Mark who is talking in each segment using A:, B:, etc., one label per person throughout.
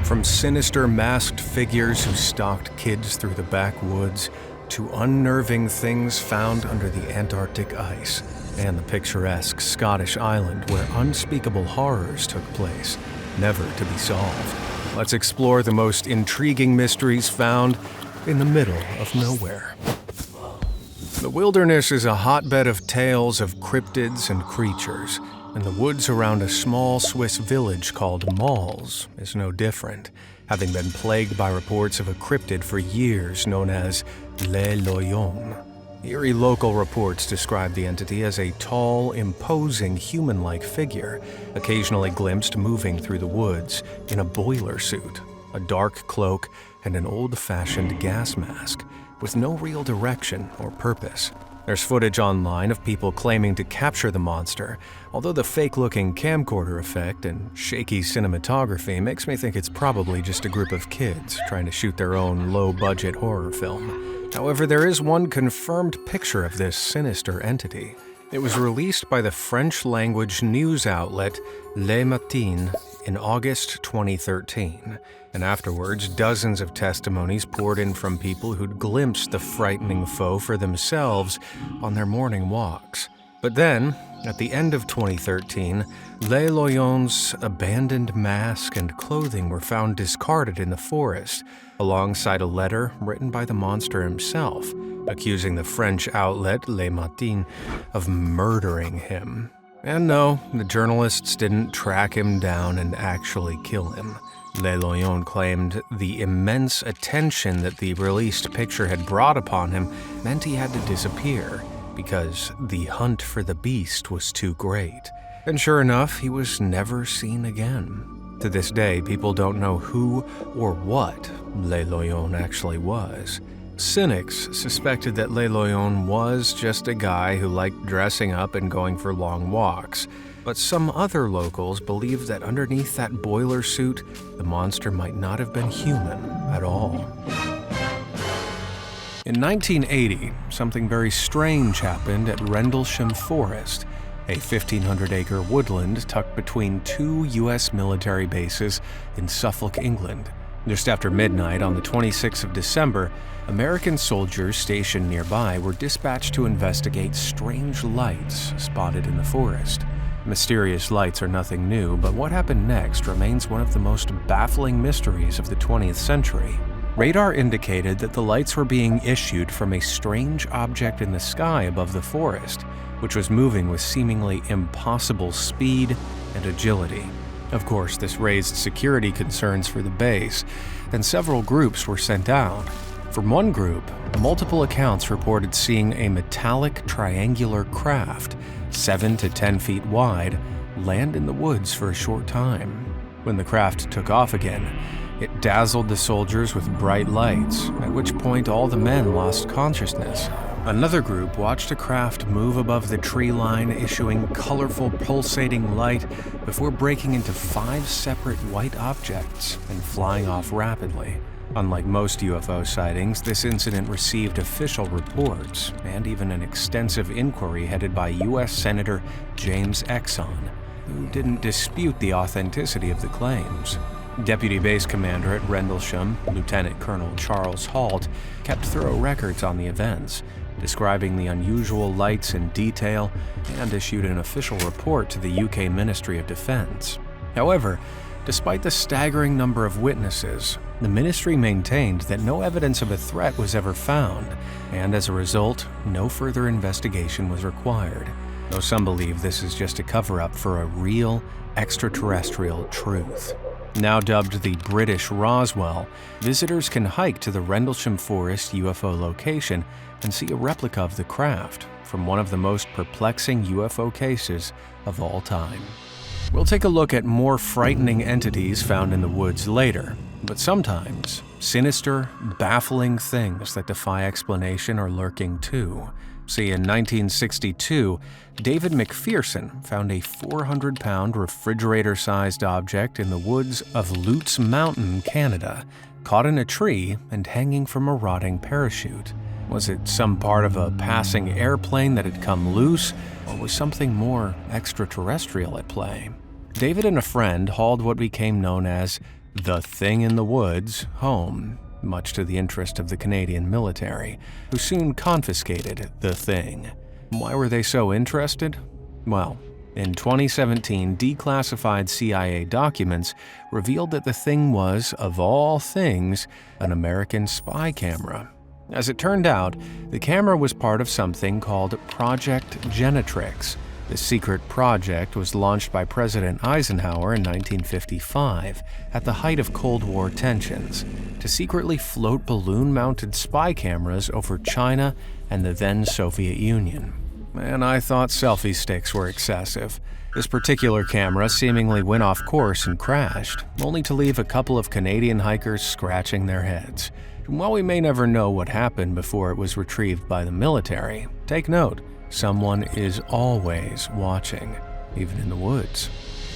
A: From sinister masked figures who stalked kids through the backwoods, to unnerving things found under the Antarctic ice, and the picturesque Scottish island where unspeakable horrors took place, never to be solved. Let's explore the most intriguing mysteries found in the middle of nowhere. The wilderness is a hotbed of tales of cryptids and creatures, and the woods around a small Swiss village called Mals is no different, having been plagued by reports of a cryptid for years known as Le Loyon. Eerie local reports describe the entity as a tall, imposing human-like figure, occasionally glimpsed moving through the woods in a boiler suit, a dark cloak, and an old-fashioned gas mask, with no real direction or purpose. There's footage online of people claiming to capture the monster, although the fake-looking camcorder effect and shaky cinematography makes me think it's probably just a group of kids trying to shoot their own low-budget horror film. However, there is one confirmed picture of this sinister entity. It was released by the French-language news outlet Le Matin in August 2013, and afterwards dozens of testimonies poured in from people who'd glimpsed the frightening foe for themselves on their morning walks. But then, at the end of 2013, Le Loyon's abandoned mask and clothing were found discarded in the forest, alongside a letter written by the monster himself, accusing the French outlet Le Matin of murdering him. And no, the journalists didn't track him down and actually kill him. Le Loyon claimed the immense attention that the released picture had brought upon him meant he had to disappear, because the hunt for the beast was too great. And sure enough, he was never seen again. To this day, people don't know who or what Le Loyon actually was. Cynics suspected that Le Loyon was just a guy who liked dressing up and going for long walks, but some other locals believed that underneath that boiler suit, the monster might not have been human at all. In 1980, something very strange happened at Rendlesham Forest, a 1,500-acre woodland tucked between two U.S. military bases in Suffolk, England. Just after midnight on the 26th of December, American soldiers stationed nearby were dispatched to investigate strange lights spotted in the forest. Mysterious lights are nothing new, but what happened next remains one of the most baffling mysteries of the 20th century. Radar indicated that the lights were being issued from a strange object in the sky above the forest, which was moving with seemingly impossible speed and agility. Of course, this raised security concerns for the base, and several groups were sent out. From one group, multiple accounts reported seeing a metallic triangular craft, 7 to 10 feet wide, land in the woods for a short time. When the craft took off again, it dazzled the soldiers with bright lights, at which point all the men lost consciousness. Another group watched a craft move above the tree line, issuing colorful, pulsating light before breaking into 5 separate white objects and flying off rapidly. Unlike most UFO sightings, this incident received official reports and even an extensive inquiry headed by U.S. Senator James Exon, who didn't dispute the authenticity of the claims. Deputy Base Commander at Rendlesham, Lieutenant Colonel Charles Halt, kept thorough records on the events, describing the unusual lights in detail, and issued an official report to the UK Ministry of Defence. However, despite the staggering number of witnesses, the ministry maintained that no evidence of a threat was ever found, and as a result, no further investigation was required, though some believe this is just a cover-up for a real extraterrestrial truth. Now dubbed the British Roswell, visitors can hike to the Rendlesham Forest UFO location and see a replica of the craft from one of the most perplexing UFO cases of all time. We'll take a look at more frightening entities found in the woods later, but sometimes sinister, baffling things that defy explanation are lurking too. See, in 1962, David McPherson found a 400-pound refrigerator-sized object in the woods of Lutz Mountain, Canada, caught in a tree and hanging from a rotting parachute. Was it some part of a passing airplane that had come loose, or was something more extraterrestrial at play? David and a friend hauled what became known as the thing in the woods home, much to the interest of the Canadian military, who soon confiscated the thing. Why were they so interested? Well, in 2017, declassified CIA documents revealed that the thing was, of all things, an American spy camera. As it turned out, the camera was part of something called Project Genetrix. The secret project was launched by President Eisenhower in 1955, at the height of Cold War tensions, to secretly float balloon-mounted spy cameras over China and the then Soviet Union. And I thought selfie sticks were excessive. This particular camera seemingly went off course and crashed, only to leave a couple of Canadian hikers scratching their heads. And while we may never know what happened before it was retrieved by the military, take note, someone is always watching, even in the woods.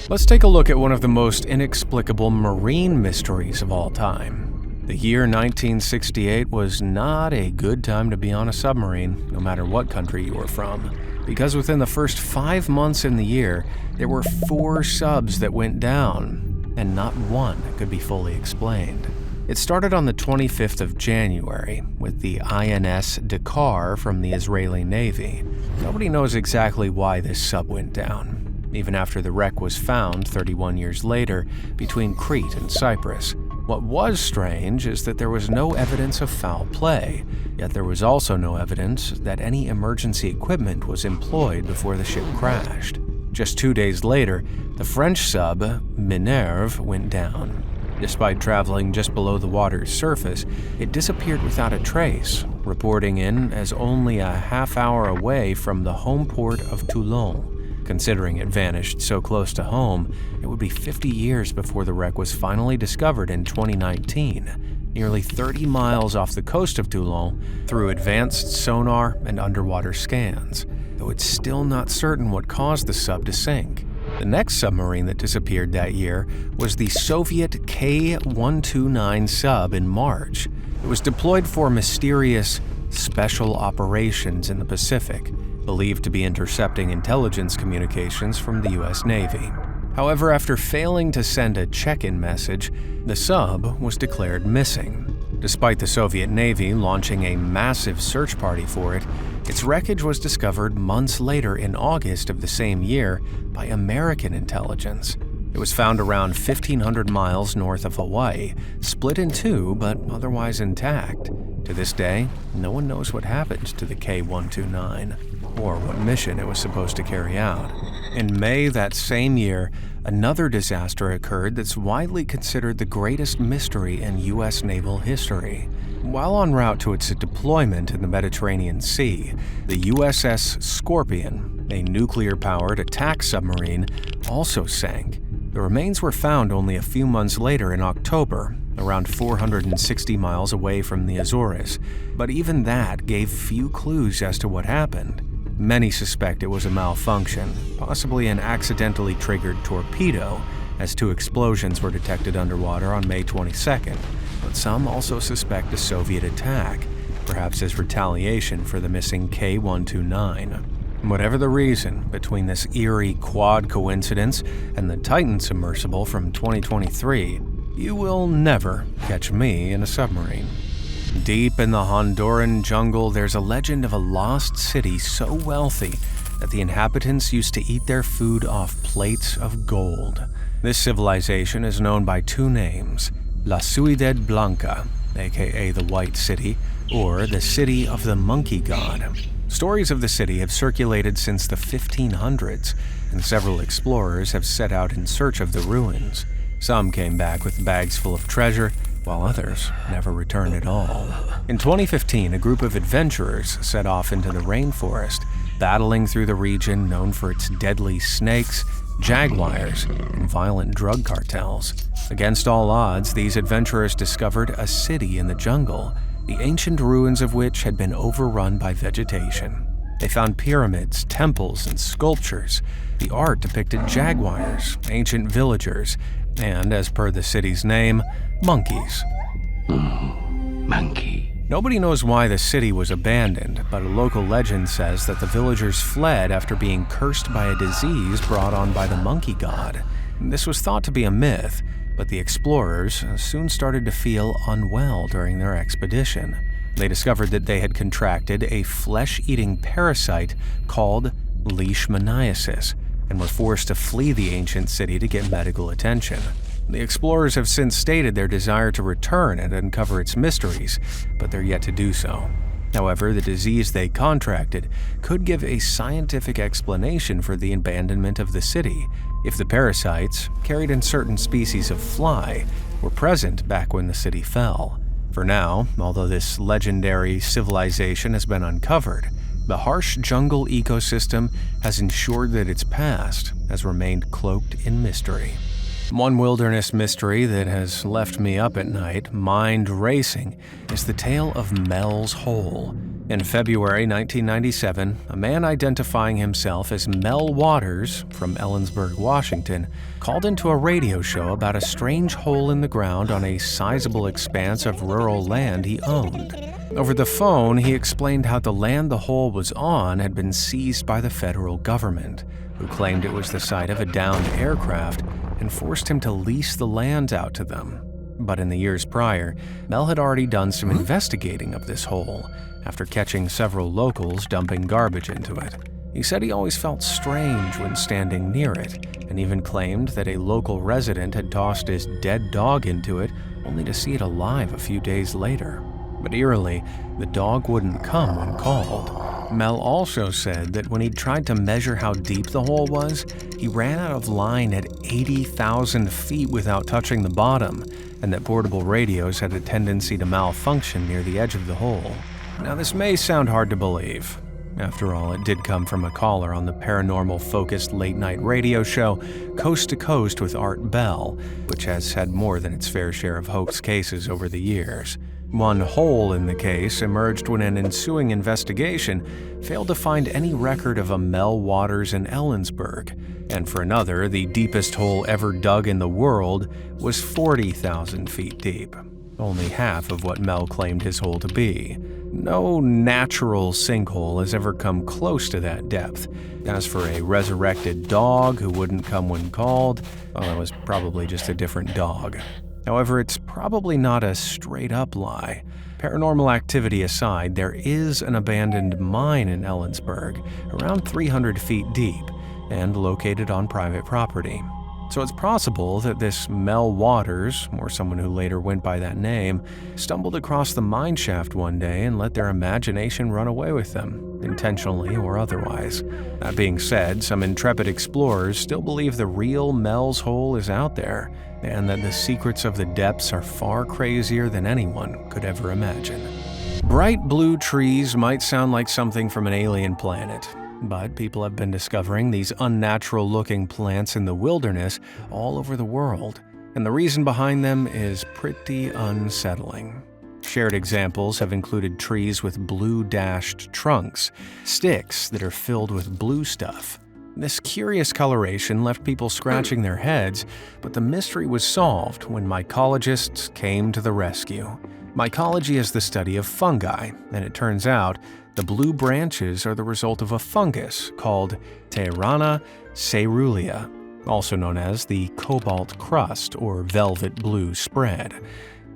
A: Let's take a look at one of the most inexplicable marine mysteries of all time. The year 1968 was not a good time to be on a submarine, no matter what country you were from, because within the first 5 months in the year, there were 4 subs that went down, and not one could be fully explained. It started on the 25th of January with the INS Dakar from the Israeli Navy. Nobody knows exactly why this sub went down, even after the wreck was found 31 years later between Crete and Cyprus. What was strange is that there was no evidence of foul play, yet there was also no evidence that any emergency equipment was employed before the ship crashed. Just 2 days later, the French sub Minerve went down. Despite traveling just below the water's surface, it disappeared without a trace, reporting in as only a half-hour away from the home port of Toulon. Considering it vanished so close to home, it would be 50 years before the wreck was finally discovered in 2019, nearly 30 miles off the coast of Toulon, through advanced sonar and underwater scans, though it's still not certain what caused the sub to sink. The next submarine that disappeared that year was the Soviet K-129 sub in March. It was deployed for mysterious special operations in the Pacific, believed to be intercepting intelligence communications from the U.S. Navy. However, after failing to send a check-in message, the sub was declared missing. Despite the Soviet Navy launching a massive search party for it, its wreckage was discovered months later in August of the same year by American intelligence. It was found around 1,500 miles north of Hawaii, split in two but otherwise intact. To this day, no one knows what happened to the K-129 or what mission it was supposed to carry out. In May that same year, another disaster occurred that's widely considered the greatest mystery in U.S. naval history. While en route to its deployment in the Mediterranean Sea, the USS Scorpion, a nuclear-powered attack submarine, also sank. The remains were found only a few months later in October, around 460 miles away from the Azores, but even that gave few clues as to what happened. Many suspect it was a malfunction, possibly an accidentally triggered torpedo, as 2 explosions were detected underwater on May 22nd, but some also suspect a Soviet attack, perhaps as retaliation for the missing K-129. Whatever the reason, between this eerie quad coincidence and the Titan submersible from 2023, you will never catch me in a submarine. Deep in the Honduran jungle, there's a legend of a lost city so wealthy that the inhabitants used to eat their food off plates of gold. This civilization is known by 2 names, La Ciudad Blanca, aka the White City, or the City of the Monkey God. Stories of the city have circulated since the 1500s, and several explorers have set out in search of the ruins. Some came back with bags full of treasure, while others never returned at all. In 2015, a group of adventurers set off into the rainforest, battling through the region known for its deadly snakes, jaguars, and violent drug cartels. Against all odds, these adventurers discovered a city in the jungle, the ancient ruins of which had been overrun by vegetation. They found pyramids, temples, and sculptures. The art depicted jaguars, ancient villagers, and, as per the city's name, monkeys.
B: Monkey.
A: Nobody knows why the city was abandoned, but a local legend says that the villagers fled after being cursed by a disease brought on by the monkey god. This was thought to be a myth, But the explorers soon started to feel unwell during their expedition. They discovered that they had contracted a flesh-eating parasite called leishmaniasis and were forced to flee the ancient city to get medical attention. The explorers have since stated their desire to return and uncover its mysteries, but they're yet to do so. However, the disease they contracted could give a scientific explanation for the abandonment of the city if the parasites, carried in certain species of fly, were present back when the city fell. For now, although this legendary civilization has been uncovered, the harsh jungle ecosystem has ensured that its past has remained cloaked in mystery. One wilderness mystery that has left me up at night, mind racing, is the tale of Mel's Hole. In February 1997, a man identifying himself as Mel Waters from Ellensburg, Washington, called into a radio show about a strange hole in the ground on a sizable expanse of rural land he owned. Over the phone, he explained how the land the hole was on had been seized by the federal government, who claimed it was the site of a downed aircraft and forced him to lease the land out to them. But in the years prior, Mel had already done some investigating of this hole after catching several locals dumping garbage into it. He said he always felt strange when standing near it, and even claimed that a local resident had tossed his dead dog into it only to see it alive a few days later. But eerily, the dog wouldn't come when called. Mel also said that when he tried to measure how deep the hole was, he ran out of line at 80,000 feet without touching the bottom, and that portable radios had a tendency to malfunction near the edge of the hole. Now, this may sound hard to believe. After all, it did come from a caller on the paranormal-focused late-night radio show Coast to Coast with Art Bell, which has had more than its fair share of hoax cases over the years. One hole in the case emerged when an ensuing investigation failed to find any record of a Mel Waters in Ellensburg, and for another, the deepest hole ever dug in the world was 40,000 feet deep, only half of what Mel claimed his hole to be. No natural sinkhole has ever come close to that depth. As for a resurrected dog who wouldn't come when called, well, that was probably just a different dog. However, it's probably not a straight-up lie. Paranormal activity aside, there is an abandoned mine in Ellensburg, around 300 feet deep, and located on private property. So it's possible that this Mel Waters, or someone who later went by that name, stumbled across the mine shaft one day and let their imagination run away with them, intentionally or otherwise. That being said, some intrepid explorers still believe the real Mel's Hole is out there, and that the secrets of the depths are far crazier than anyone could ever imagine. Bright blue trees might sound like something from an alien planet, but people have been discovering these unnatural-looking plants in the wilderness all over the world, and the reason behind them is pretty unsettling. Shared examples have included trees with blue-dashed trunks, sticks that are filled with blue stuff. This curious coloration left people scratching their heads, but the mystery was solved when mycologists came to the rescue. Mycology is the study of fungi, and it turns out the blue branches are the result of a fungus called Tehrana caerulea, also known as the cobalt crust or velvet blue spread.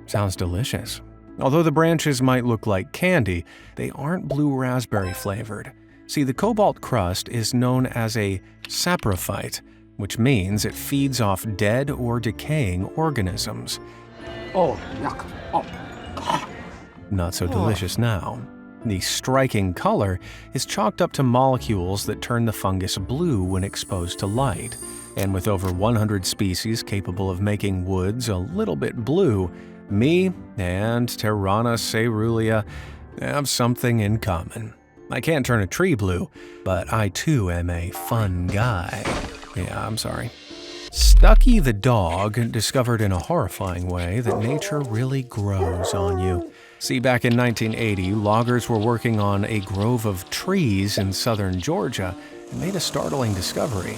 A: Sounds delicious. Although the branches might look like candy, they aren't blue raspberry flavored. See, the cobalt crust is known as a saprophyte, which means it feeds off dead or decaying organisms.
B: Oh, yuck. Oh.
A: Not so delicious now. The striking color is chalked up to molecules that turn the fungus blue when exposed to light, and with over 100 species capable of making woods a little bit blue, me and Tehrana caerulea have something in common. I can't turn a tree blue, but I too am a fun guy. Yeah, I'm sorry. Stucky the dog discovered in a horrifying way that nature really grows on you. See, back in 1980, loggers were working on a grove of trees in southern Georgia and made a startling discovery.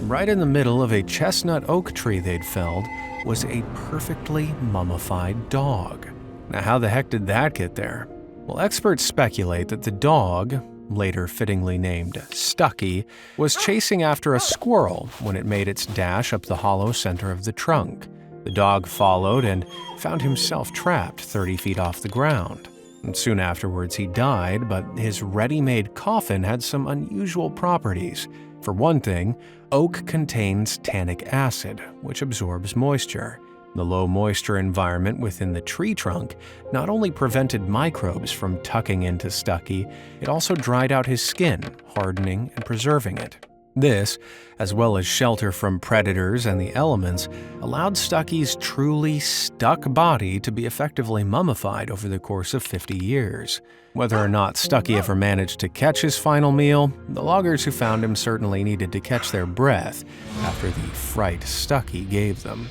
A: Right in the middle of a chestnut oak tree they'd felled was a perfectly mummified dog. Now, how the heck did that get there? Well, experts speculate that the dog, later fittingly named Stucky, was chasing after a squirrel when it made its dash up the hollow center of the trunk. The dog followed and found himself trapped 30 feet off the ground. And soon afterwards, he died, but his ready-made coffin had some unusual properties. For one thing, oak contains tannic acid, which absorbs moisture. The low moisture environment within the tree trunk not only prevented microbes from tucking into Stucky, it also dried out his skin, hardening and preserving it. This, as well as shelter from predators and the elements, allowed Stucky's truly stuck body to be effectively mummified over the course of 50 years. Whether or not Stucky ever managed to catch his final meal, the loggers who found him certainly needed to catch their breath after the fright Stucky gave them.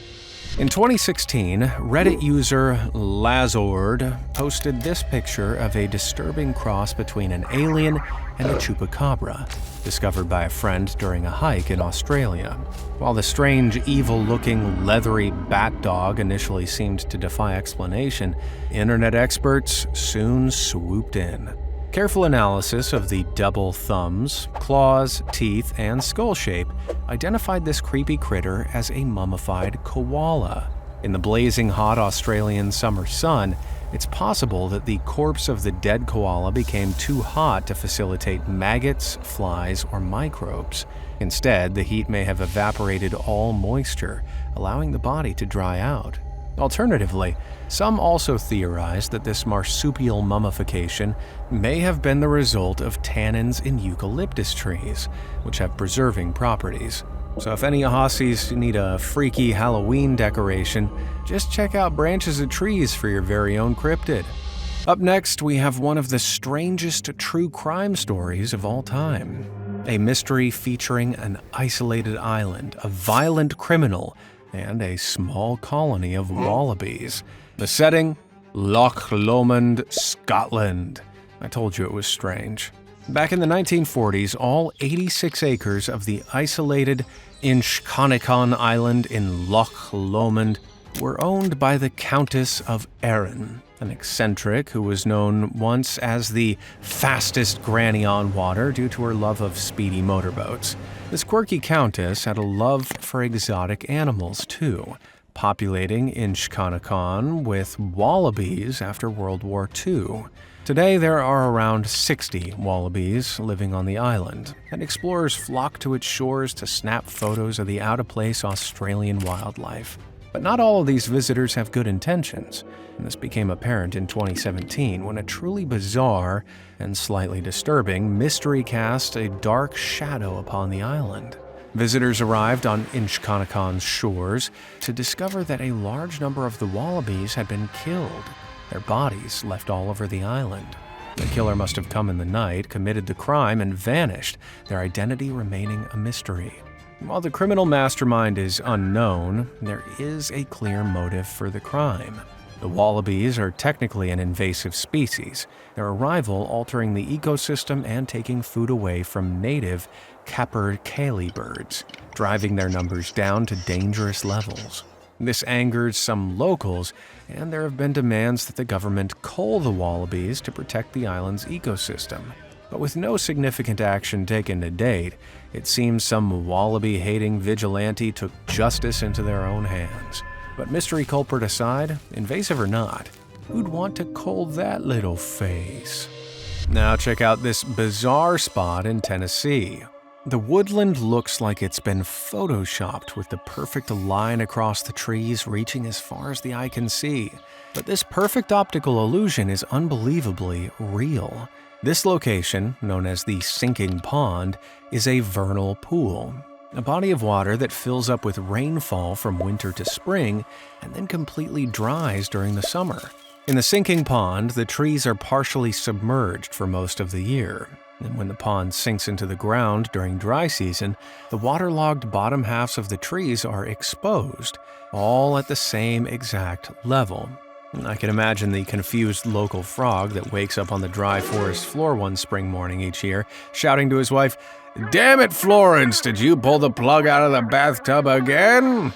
A: In 2016, Reddit user Lazord posted this picture of a disturbing cross between an alien and a chupacabra, discovered by a friend during a hike in Australia. While the strange, evil-looking, leathery bat dog initially seemed to defy explanation, internet experts soon swooped in. Careful analysis of the double thumbs, claws, teeth, and skull shape identified this creepy critter as a mummified koala. In the blazing hot Australian summer sun, it's possible that the corpse of the dead koala became too hot to facilitate maggots, flies, or microbes. Instead, the heat may have evaporated all moisture, allowing the body to dry out. Alternatively, some also theorize that this marsupial mummification may have been the result of tannins in eucalyptus trees, which have preserving properties. So if any Aussies need a freaky Halloween decoration, just check out branches of trees for your very own cryptid. Up next, we have one of the strangest true crime stories of all time. A mystery featuring an isolated island, a violent criminal, and a small colony of wallabies. The setting? Loch Lomond, Scotland. I told you it was strange. Back in the 1940s, all 86 acres of the isolated Inchconneckon Island in Loch Lomond were owned by the Countess of Arran, an eccentric who was known once as the fastest granny on water due to her love of speedy motorboats. This quirky countess had a love for exotic animals, too, populating Inchconneckon with wallabies after World War II. Today, there are around 60 wallabies living on the island, and explorers flock to its shores to snap photos of the out-of-place Australian wildlife. But not all of these visitors have good intentions, and this became apparent in 2017 when a truly bizarre and slightly disturbing mystery cast a dark shadow upon the island. Visitors arrived on Inchconneckon's shores to discover that a large number of the wallabies had been killed, their bodies left all over the island. The killer must have come in the night, committed the crime, and vanished, their identity remaining a mystery. While the criminal mastermind is unknown, there is a clear motive for the crime. The wallabies are technically an invasive species, their arrival altering the ecosystem and taking food away from native capercaillie birds, driving their numbers down to dangerous levels. This angers some locals, and there have been demands that the government cull the wallabies to protect the island's ecosystem. But with no significant action taken to date, it seems some wallaby-hating vigilante took justice into their own hands. But mystery culprit aside, invasive or not, who'd want to cull that little face? Now check out this bizarre spot in Tennessee. The woodland looks like it's been photoshopped with the perfect line across the trees reaching as far as the eye can see. But this perfect optical illusion is unbelievably real. This location, known as the Sinking Pond, is a vernal pool, a body of water that fills up with rainfall from winter to spring and then completely dries during the summer. In the Sinking Pond, the trees are partially submerged for most of the year. And when the pond sinks into the ground during dry season, the waterlogged bottom halves of the trees are exposed, all at the same exact level. I can imagine the confused local frog that wakes up on the dry forest floor one spring morning each year, shouting to his wife, "Damn it, Florence, did you pull the plug out of the bathtub again?"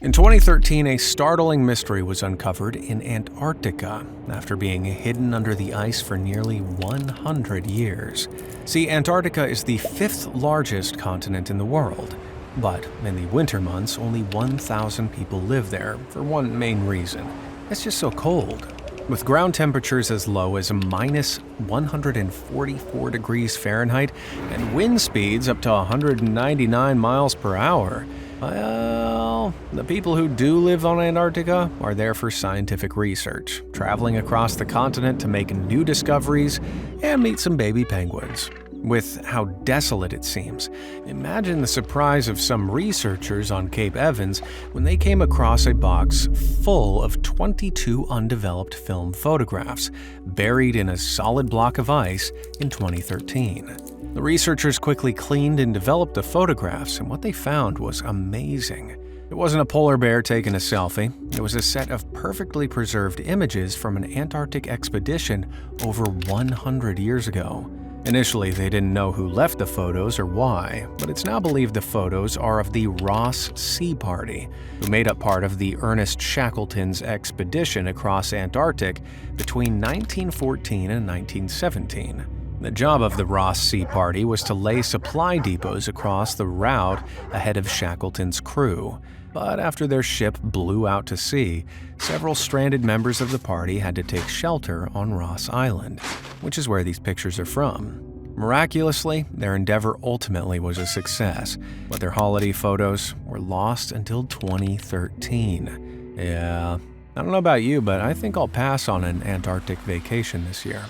A: In 2013, a startling mystery was uncovered in Antarctica after being hidden under the ice for nearly 100 years. See, Antarctica is the 5th largest continent in the world. But in the winter months, only 1,000 people live there for one main reason. It's just so cold. With ground temperatures as low as minus 144 degrees Fahrenheit and wind speeds up to 199 miles per hour, well, the people who do live on Antarctica are there for scientific research, traveling across the continent to make new discoveries and meet some baby penguins. With how desolate it seems, imagine the surprise of some researchers on Cape Evans when they came across a box full of 22 undeveloped film photographs buried in a solid block of ice in 2013. The researchers quickly cleaned and developed the photographs, and what they found was amazing. It wasn't a polar bear taking a selfie. It was a set of perfectly preserved images from an Antarctic expedition over 100 years ago. Initially, they didn't know who left the photos or why, but it's now believed the photos are of the Ross Sea Party, who made up part of the Ernest Shackleton's expedition across Antarctic between 1914 and 1917. The job of the Ross Sea Party was to lay supply depots across the route ahead of Shackleton's crew. But after their ship blew out to sea, several stranded members of the party had to take shelter on Ross Island, which is where these pictures are from. Miraculously, their endeavor ultimately was a success, but their holiday photos were lost until 2013. Yeah, I don't know about you, but I think I'll pass on an Antarctic vacation this year.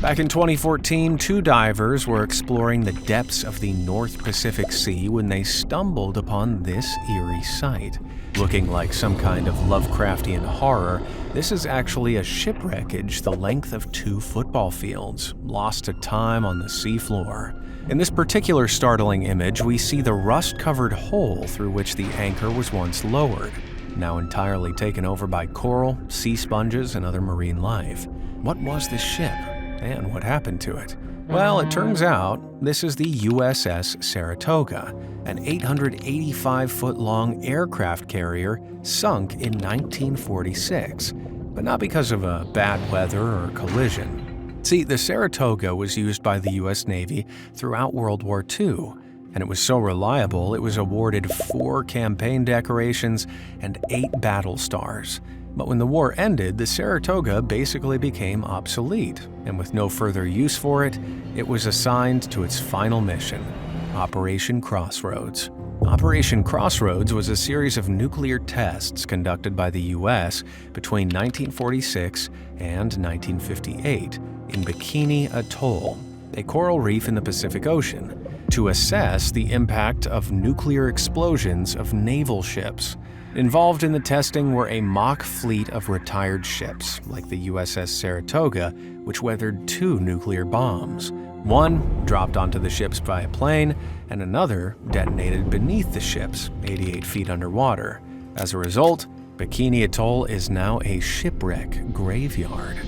A: Back in 2014, two divers were exploring the depths of the North Pacific Sea when they stumbled upon this eerie sight. Looking like some kind of Lovecraftian horror, this is actually a shipwreckage the length of 2 football fields, lost to time on the seafloor. In this particular startling image, we see the rust-covered hole through which the anchor was once lowered, now entirely taken over by coral, sea sponges, and other marine life. What was this ship? And what happened to it? Well, it turns out this is the USS Saratoga, an 885-foot-long aircraft carrier sunk in 1946, but not because of a bad weather or collision. See, the Saratoga was used by the U.S. Navy throughout World War II, and it was so reliable it was awarded 4 campaign decorations and 8 battle stars. But when the war ended, the Saratoga basically became obsolete, and with no further use for it, it was assigned to its final mission, Operation Crossroads. Operation Crossroads was a series of nuclear tests conducted by the U.S. between 1946 and 1958 in Bikini Atoll, a coral reef in the Pacific Ocean, to assess the impact of nuclear explosions of naval ships. Involved in the testing were a mock fleet of retired ships, like the USS Saratoga, which weathered 2 nuclear bombs. One dropped onto the ships by a plane, and another detonated beneath the ships, 88 feet underwater. As a result, Bikini Atoll is now a shipwreck graveyard.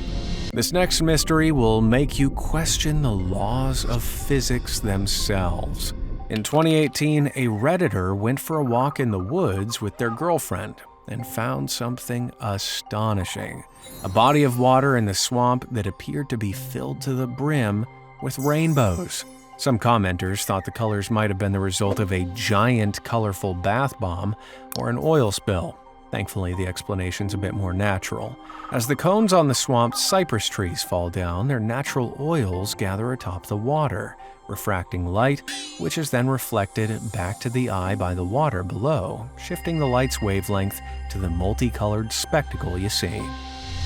A: This next mystery will make you question the laws of physics themselves. In 2018, a Redditor went for a walk in the woods with their girlfriend and found something astonishing. A body of water in the swamp that appeared to be filled to the brim with rainbows. Some commenters thought the colors might have been the result of a giant, colorful bath bomb or an oil spill. Thankfully, the explanation's a bit more natural. As the cones on the swamp's cypress trees fall down, their natural oils gather atop the water, refracting light, which is then reflected back to the eye by the water below, shifting the light's wavelength to the multicolored spectacle you see.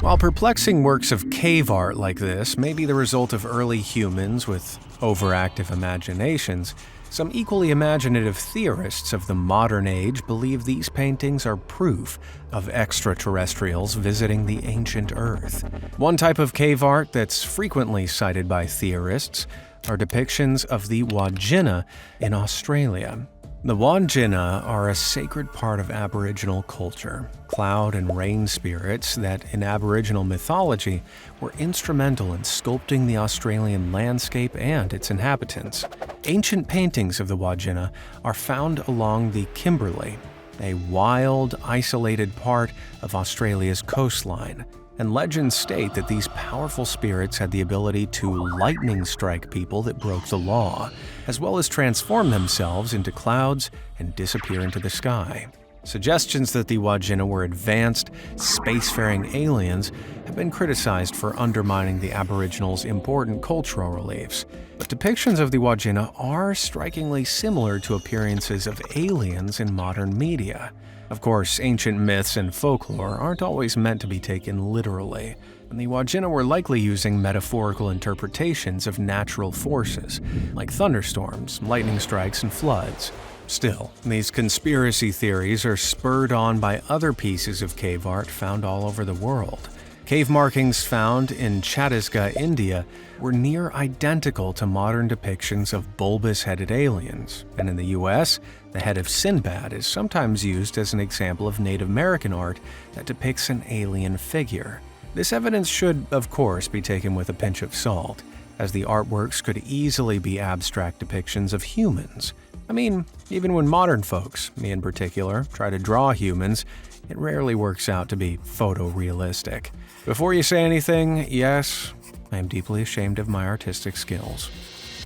A: While perplexing works of cave art like this may be the result of early humans with overactive imaginations, some equally imaginative theorists of the modern age believe these paintings are proof of extraterrestrials visiting the ancient Earth. One type of cave art that's frequently cited by theorists are depictions of the Wandjina in Australia. The Wandjina are a sacred part of Aboriginal culture, cloud and rain spirits that, in Aboriginal mythology, were instrumental in sculpting the Australian landscape and its inhabitants. Ancient paintings of the Wandjina are found along the Kimberley, a wild, isolated part of Australia's coastline. and legends state that these powerful spirits had the ability to lightning strike people that broke the law, as well as transform themselves into clouds and disappear into the sky. Suggestions that the Wajina were advanced, spacefaring aliens have been criticized for undermining the Aboriginals' important cultural reliefs, but depictions of the Wajina are strikingly similar to appearances of aliens in modern media. Of course, ancient myths and folklore aren't always meant to be taken literally, and the Wajina were likely using metaphorical interpretations of natural forces, like thunderstorms, lightning strikes, and floods. Still, these conspiracy theories are spurred on by other pieces of cave art found all over the world. Cave markings found in Chhattisgarh, India, were near identical to modern depictions of bulbous-headed aliens, and in the US, the head of Sinbad is sometimes used as an example of Native American art that depicts an alien figure. This evidence should, of course, be taken with a pinch of salt, as the artworks could easily be abstract depictions of humans. I mean, even when modern folks, me in particular, try to draw humans, it rarely works out to be photorealistic. Before you say anything, yes, I am deeply ashamed of my artistic skills.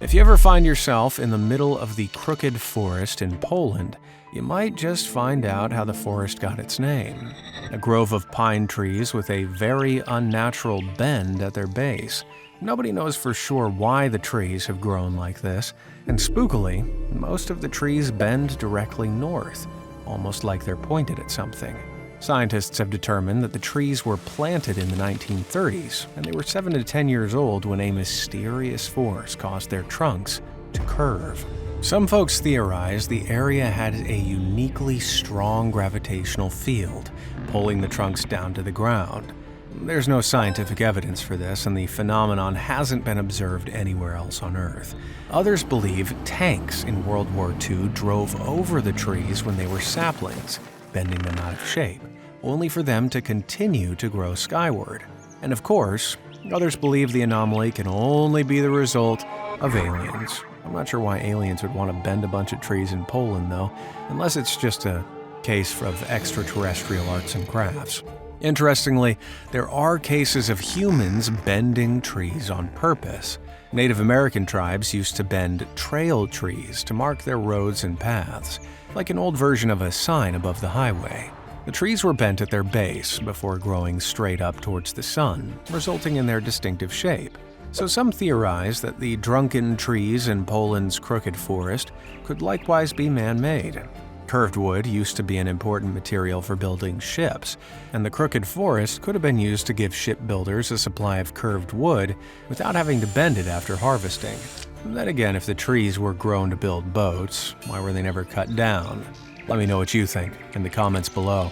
A: If you ever find yourself in the middle of the Crooked Forest in Poland, you might just find out how the forest got its name. A grove of pine trees with a very unnatural bend at their base. Nobody knows for sure why the trees have grown like this, and spookily, most of the trees bend directly north, almost like they're pointed at something. Scientists have determined that the trees were planted in the 1930s, and they were 7 to 10 years old when a mysterious force caused their trunks to curve. Some folks theorize the area had a uniquely strong gravitational field, pulling the trunks down to the ground. There's no scientific evidence for this, and the phenomenon hasn't been observed anywhere else on Earth. Others believe tanks in World War II drove over the trees when they were saplings, bending them out of shape, only for them to continue to grow skyward. And of course, others believe the anomaly can only be the result of aliens. I'm not sure why aliens would want to bend a bunch of trees in Poland, though, unless it's just a case of extraterrestrial arts and crafts. Interestingly, there are cases of humans bending trees on purpose. Native American tribes used to bend trail trees to mark their roads and paths, like an old version of a sign above the highway. The trees were bent at their base before growing straight up towards the sun, resulting in their distinctive shape. So some theorize that the drunken trees in Poland's Crooked Forest could likewise be man-made. Curved wood used to be an important material for building ships, and the Crooked Forest could have been used to give shipbuilders a supply of curved wood without having to bend it after harvesting. Then again, if the trees were grown to build boats, why were they never cut down? Let me know what you think in the comments below.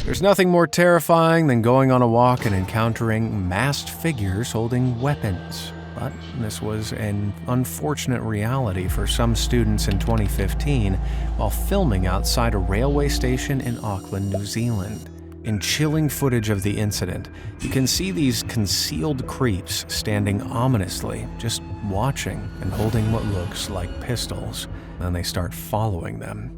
A: There's nothing more terrifying than going on a walk and encountering masked figures holding weapons. But this was an unfortunate reality for some students in 2015 while filming outside a railway station in Auckland, New Zealand. In chilling footage of the incident, you can see these concealed creeps standing ominously, just watching and holding what looks like pistols. Then they start following them.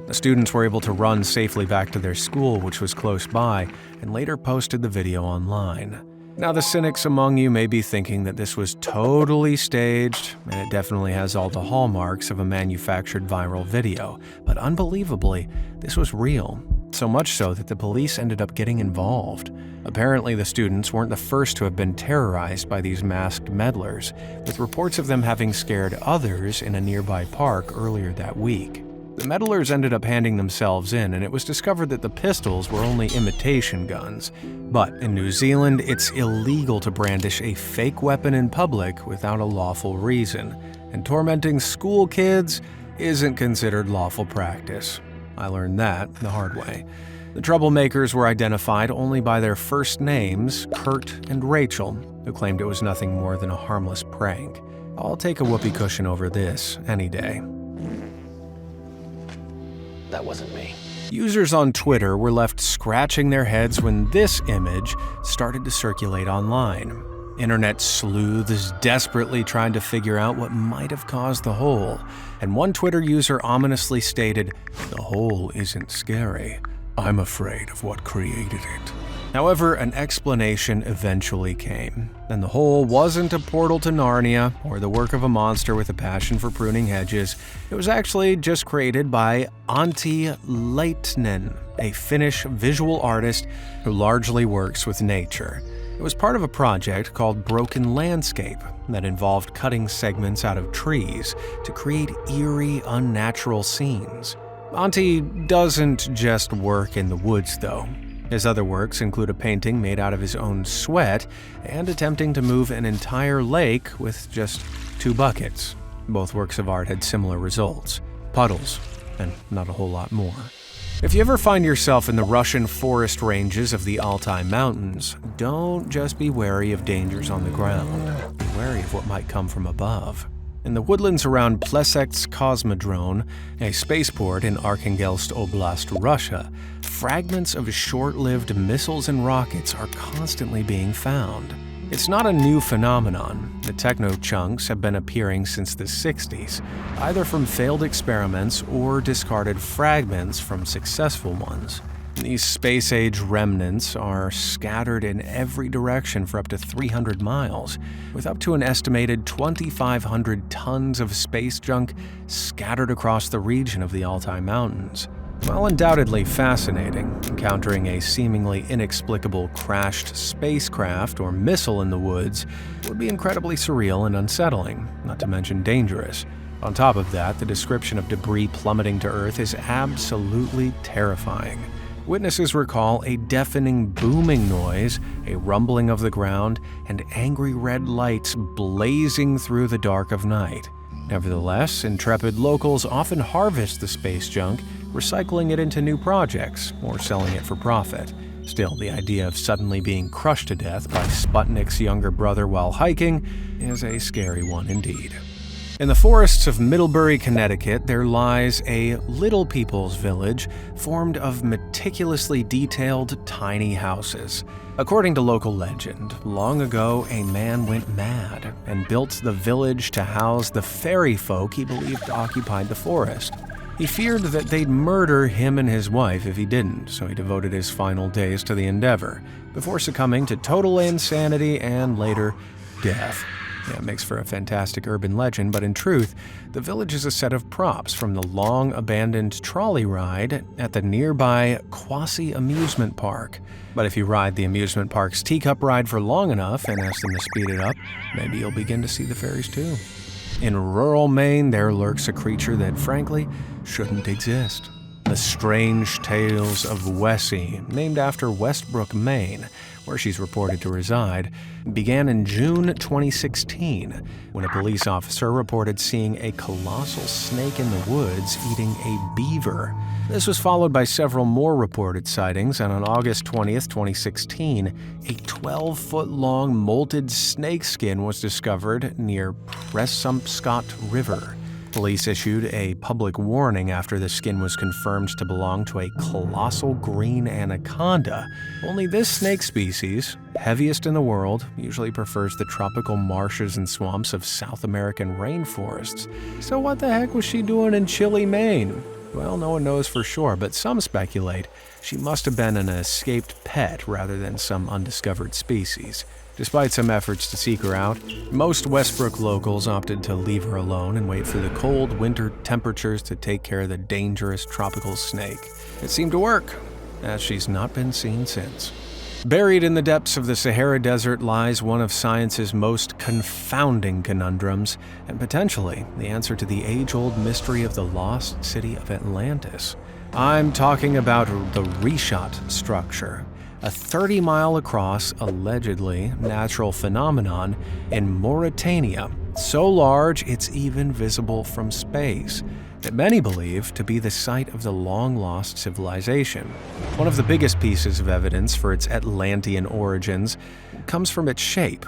A: The students were able to run safely back to their school, which was close by, and later posted the video online. Now, the cynics among you may be thinking that this was totally staged, and it definitely has all the hallmarks of a manufactured viral video, but unbelievably, this was real. So much so that the police ended up getting involved. Apparently, the students weren't the first to have been terrorized by these masked meddlers, with reports of them having scared others in a nearby park earlier that week. The meddlers ended up handing themselves in, and it was discovered that the pistols were only imitation guns. But in New Zealand, it's illegal to brandish a fake weapon in public without a lawful reason, and tormenting school kids isn't considered lawful practice. I learned that the hard way. The troublemakers were identified only by their first names, Kurt and Rachel, who claimed it was nothing more than a harmless prank. I'll take a whoopee cushion over this any day.
C: That wasn't me.
A: Users on Twitter were left scratching their heads when this image started to circulate online. Internet sleuths desperately tried to figure out what might have caused the hole, and one Twitter user ominously stated, "The hole isn't scary. I'm afraid of what created it." However, an explanation eventually came, and the hole wasn't a portal to Narnia or the work of a monster with a passion for pruning hedges. It was actually just created by Antti Leitinen, a Finnish visual artist who largely works with nature. It was part of a project called Broken Landscape that involved cutting segments out of trees to create eerie, unnatural scenes. Antti doesn't just work in the woods, though. His other works include a painting made out of his own sweat and attempting to move an entire lake with just 2 buckets. Both works of art had similar results: puddles, and not a whole lot more. If you ever find yourself in the Russian forest ranges of the Altai Mountains, don't just be wary of dangers on the ground. Be wary of what might come from above. In the woodlands around Plesetsk Cosmodrome, a spaceport in Arkhangelsk Oblast, Russia, fragments of short-lived missiles and rockets are constantly being found. It's not a new phenomenon. The techno chunks have been appearing since the 60s, either from failed experiments or discarded fragments from successful ones. These space-age remnants are scattered in every direction for up to 300 miles, with up to an estimated 2,500 tons of space junk scattered across the region of the Altai Mountains. While undoubtedly fascinating, encountering a seemingly inexplicable crashed spacecraft or missile in the woods would be incredibly surreal and unsettling, not to mention dangerous. On top of that, the description of debris plummeting to Earth is absolutely terrifying. Witnesses recall a deafening booming noise, a rumbling of the ground, and angry red lights blazing through the dark of night. Nevertheless, intrepid locals often harvest the space junk, recycling it into new projects or selling it for profit. Still, the idea of suddenly being crushed to death by Sputnik's younger brother while hiking is a scary one indeed. In the forests of Middlebury, Connecticut, there lies a little people's village formed of meticulously detailed tiny houses. According to local legend, long ago a man went mad and built the village to house the fairy folk he believed occupied the forest. He feared that they'd murder him and his wife if he didn't, so he devoted his final days to the endeavor, before succumbing to total insanity and later death. Yeah, it makes for a fantastic urban legend, but in truth, the village is a set of props from the long-abandoned trolley ride at the nearby Quasi amusement park. But if you ride the amusement park's teacup ride for long enough and ask them to speed it up, maybe you'll begin to see the fairies too. In rural Maine, there lurks a creature that, frankly, shouldn't exist. The Strange Tales of Wessie, named after Westbrook, Maine, where she's reported to reside, began in June 2016 when a police officer reported seeing a colossal snake in the woods eating a beaver. This was followed by several more reported sightings, and on August 20th, 2016, a 12-foot-long molted snake skin was discovered near Pressumpscot River. Police issued a public warning after the skin was confirmed to belong to a colossal green anaconda. Only this snake species, heaviest in the world, usually prefers the tropical marshes and swamps of South American rainforests. So what the heck was she doing in chilly Maine? Well, no one knows for sure, but some speculate she must have been an escaped pet rather than some undiscovered species. Despite some efforts to seek her out, most Westbrook locals opted to leave her alone and wait for the cold winter temperatures to take care of the dangerous tropical snake. It seemed to work, as she's not been seen since. Buried in the depths of the Sahara Desert lies one of science's most confounding conundrums, and potentially the answer to the age-old mystery of the lost city of Atlantis. I'm talking about the Reshat structure, a 30-mile-across, allegedly natural phenomenon in Mauritania, so large it's even visible from space, that many believe to be the site of the long-lost civilization. One of the biggest pieces of evidence for its Atlantean origins comes from its shape.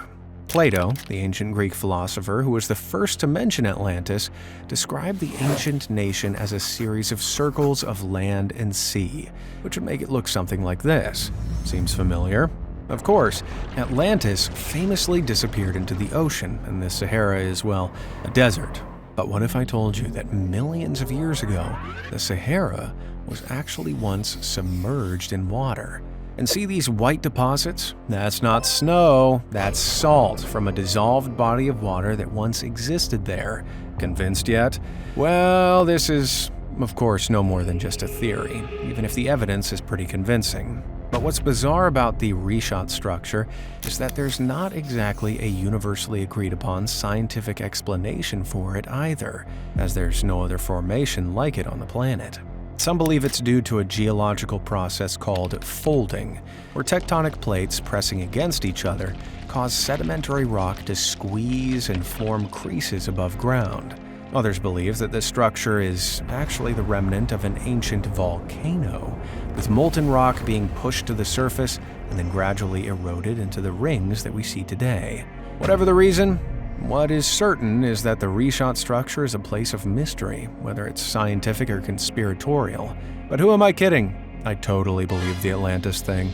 A: Plato, the ancient Greek philosopher who was the first to mention Atlantis, described the ancient nation as a series of circles of land and sea, which would make it look something like this. Seems familiar? Of course, Atlantis famously disappeared into the ocean, and the Sahara is, well, a desert. But what if I told you that millions of years ago, the Sahara was actually once submerged in water? And see these white deposits? That's not snow, that's salt from a dissolved body of water that once existed there. Convinced yet? Well, this is, of course, no more than just a theory, even if the evidence is pretty convincing. But what's bizarre about the reshot structure is that there's not exactly a universally agreed upon scientific explanation for it either, as there's no other formation like it on the planet. Some believe it's due to a geological process called folding, where tectonic plates pressing against each other cause sedimentary rock to squeeze and form creases above ground. Others believe that the structure is actually the remnant of an ancient volcano, with molten rock being pushed to the surface and then gradually eroded into the rings that we see today. Whatever the reason, what is certain is that the reshot structure is a place of mystery, whether it's scientific or conspiratorial. But who am I kidding? I totally believe the Atlantis thing.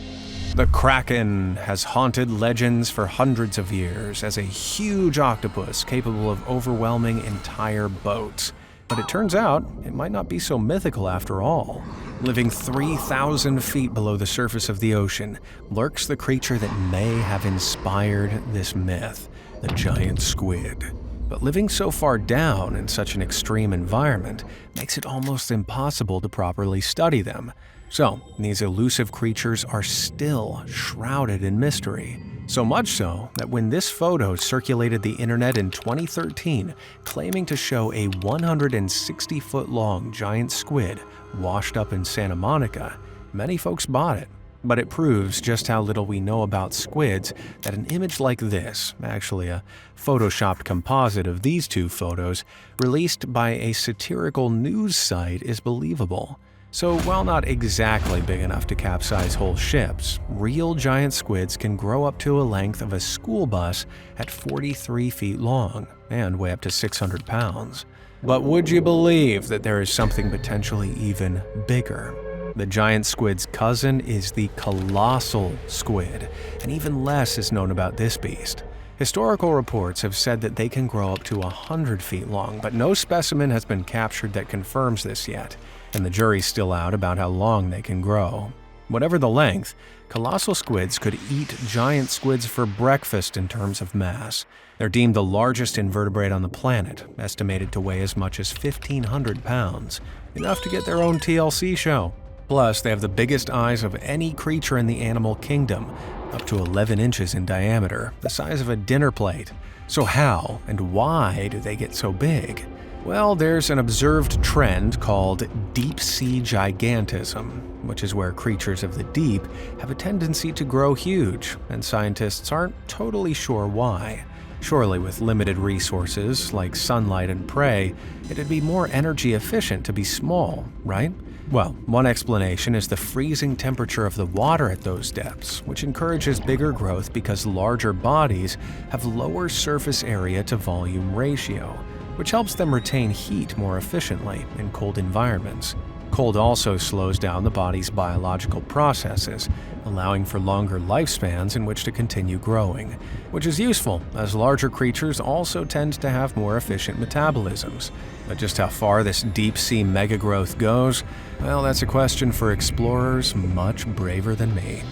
A: The Kraken has haunted legends for hundreds of years as a huge octopus capable of overwhelming entire boats. But it turns out it might not be so mythical after all. Living 3,000 feet below the surface of the ocean lurks the creature that may have inspired this myth, the giant squid. But living so far down in such an extreme environment makes it almost impossible to properly study them. So, these elusive creatures are still shrouded in mystery. So much so that when this photo circulated the internet in 2013, claiming to show a 160-foot-long giant squid washed up in Santa Monica, many folks bought it. But it proves just how little we know about squids that an image like this, actually a photoshopped composite of these two photos, released by a satirical news site is believable. So while not exactly big enough to capsize whole ships, real giant squids can grow up to a length of a school bus at 43 feet long and weigh up to 600 pounds. But would you believe that there is something potentially even bigger? The giant squid's cousin is the colossal squid, and even less is known about this beast. Historical reports have said that they can grow up to 100 feet long, but no specimen has been captured that confirms this yet, and the jury's still out about how long they can grow. Whatever the length, colossal squids could eat giant squids for breakfast in terms of mass. They're deemed the largest invertebrate on the planet, estimated to weigh as much as 1,500 pounds, enough to get their own TLC show. Plus, they have the biggest eyes of any creature in the animal kingdom, up to 11 inches in diameter, the size of a dinner plate. So how and why do they get so big? Well, there's an observed trend called deep-sea gigantism, which is where creatures of the deep have a tendency to grow huge, and scientists aren't totally sure why. Surely with limited resources like sunlight and prey, it'd be more energy efficient to be small, right? Well, one explanation is the freezing temperature of the water at those depths, which encourages bigger growth because larger bodies have lower surface area to volume ratio, which helps them retain heat more efficiently in cold environments. Cold also slows down the body's biological processes, allowing for longer lifespans in which to continue growing, which is useful as larger creatures also tend to have more efficient metabolisms. But just how far this deep-sea megagrowth goes, well, that's a question for explorers much braver than me.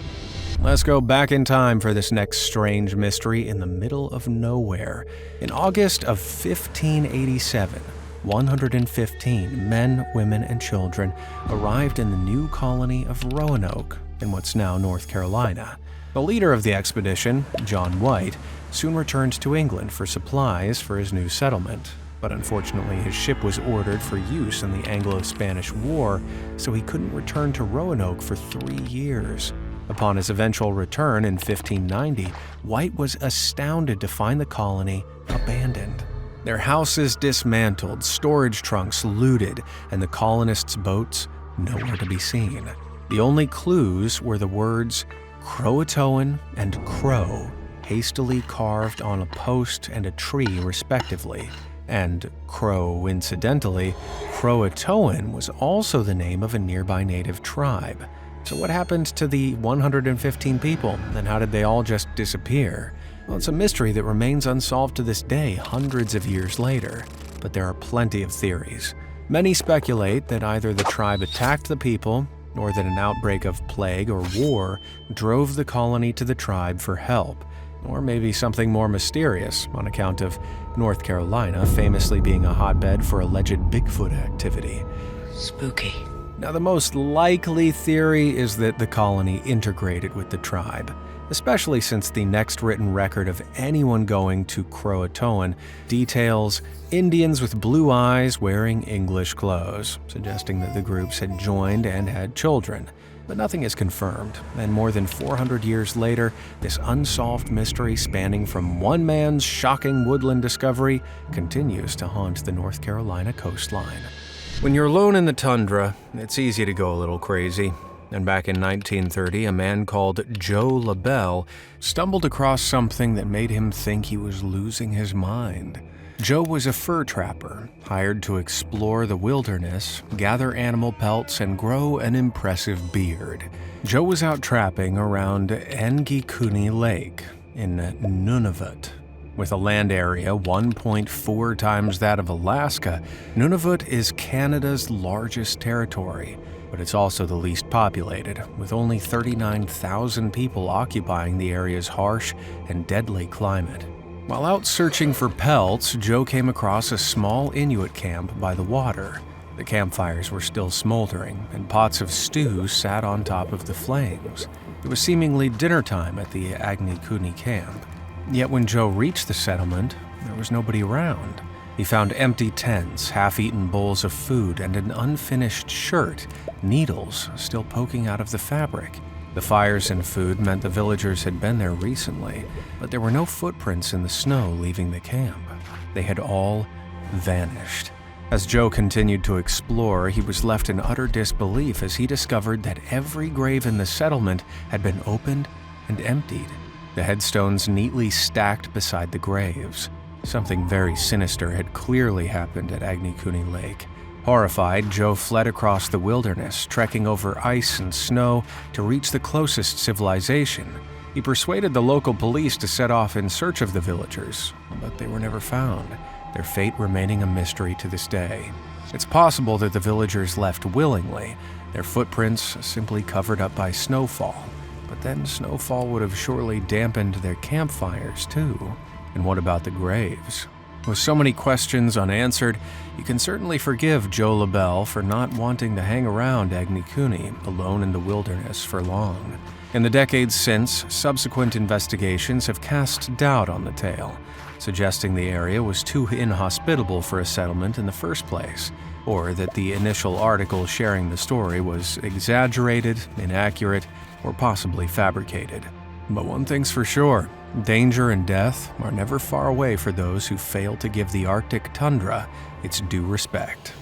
A: Let's go back in time for this next strange mystery in the middle of nowhere. In August of 1587, 115 men, women, and children arrived in the new colony of Roanoke in what's now North Carolina. The leader of the expedition, John White, soon returned to England for supplies for his new settlement. But unfortunately, his ship was ordered for use in the Anglo-Spanish War, so he couldn't return to Roanoke for 3 years. Upon his eventual return in 1590, White was astounded to find the colony abandoned. Their houses dismantled, storage trunks looted, and the colonists' boats nowhere to be seen. The only clues were the words Croatoan and Crow, hastily carved on a post and a tree respectively. And coincidentally, Croatoan was also the name of a nearby native tribe. So what happened to the 115 people, and how did they all just disappear? Well, it's a mystery that remains unsolved to this day, hundreds of years later, but there are plenty of theories. Many speculate that either the tribe attacked the people, or that an outbreak of plague or war drove the colony to the tribe for help, or maybe something more mysterious on account of North Carolina famously being a hotbed for alleged Bigfoot activity.
C: Spooky.
A: Now, the most likely theory is that the colony integrated with the tribe, especially since the next written record of anyone going to Croatoan details Indians with blue eyes wearing English clothes, suggesting that the groups had joined and had children. But nothing is confirmed, and more than 400 years later, this unsolved mystery spanning from one man's shocking woodland discovery continues to haunt the North Carolina coastline. When you're alone in the tundra, it's easy to go a little crazy. And back in 1930, a man called Joe LaBelle stumbled across something that made him think he was losing his mind. Joe was a fur trapper, hired to explore the wilderness, gather animal pelts, and grow an impressive beard. Joe was out trapping around Ngikuni Lake in Nunavut. With a land area 1.4 times that of Alaska, Nunavut is Canada's largest territory, but it's also the least populated, with only 39,000 people occupying the area's harsh and deadly climate. While out searching for pelts, Joe came across a small Inuit camp by the water. The campfires were still smoldering, and pots of stew sat on top of the flames. It was seemingly dinner time at the Ngikuni camp. Yet when Joe reached the settlement, there was nobody around. He found empty tents, half-eaten bowls of food, and an unfinished shirt, needles still poking out of the fabric. The fires and food meant the villagers had been there recently, but there were no footprints in the snow leaving the camp. They had all vanished. As Joe continued to explore, he was left in utter disbelief as he discovered that every grave in the settlement had been opened and emptied, the headstones neatly stacked beside the graves. Something very sinister had clearly happened at Ngikuni Lake. Horrified, Joe fled across the wilderness, trekking over ice and snow to reach the closest civilization. He persuaded the local police to set off in search of the villagers, but they were never found, their fate remaining a mystery to this day. It's possible that the villagers left willingly, their footprints simply covered up by snowfall. But then snowfall would have surely dampened their campfires too. And what about the graves? With so many questions unanswered, you can certainly forgive Joe LaBelle for not wanting to hang around Ngikuni alone in the wilderness for long. In the decades since, subsequent investigations have cast doubt on the tale, suggesting the area was too inhospitable for a settlement in the first place, or that the initial article sharing the story was exaggerated, inaccurate, or possibly fabricated. But one thing's for sure, danger and death are never far away for those who fail to give the Arctic tundra its due respect.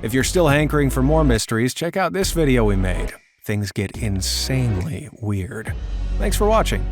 A: If you're still hankering for more mysteries, check out this video we made. Things get insanely weird. Thanks for watching.